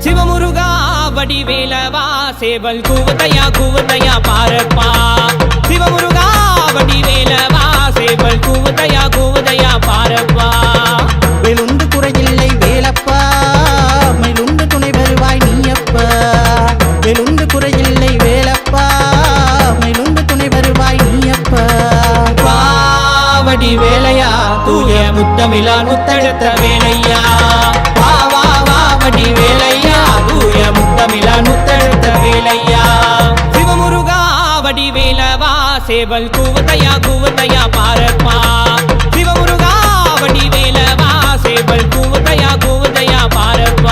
சிவமுருகா வடிவேலவா சேவல் கூவதையா பாரப்பா சிவமுருகா வடிவேலவா சேவல் கூவதையா பாரப்பா வேலுண்டு குறையில்லை வேலப்பா மயிலுண்டு துணை வருவாய் நீயப்பா வேலுண்டு குறையில்லை வேலப்பா மயிலுண்டு துணை வருவாய் நீயப்பா வடிவேலையா தூய முத்தமிழால் முத்தெடுத்த வேலையா வா வா வா வடிவேலையா தூய முத்தமிழால் முத்தெடுத்த வேலையா சிவமுருகா வடிவேலவா சேவல் கூவதையா பாரப்பா சிவமுருகா வடிவேலவா சேவல் கூவதையா பாரப்பா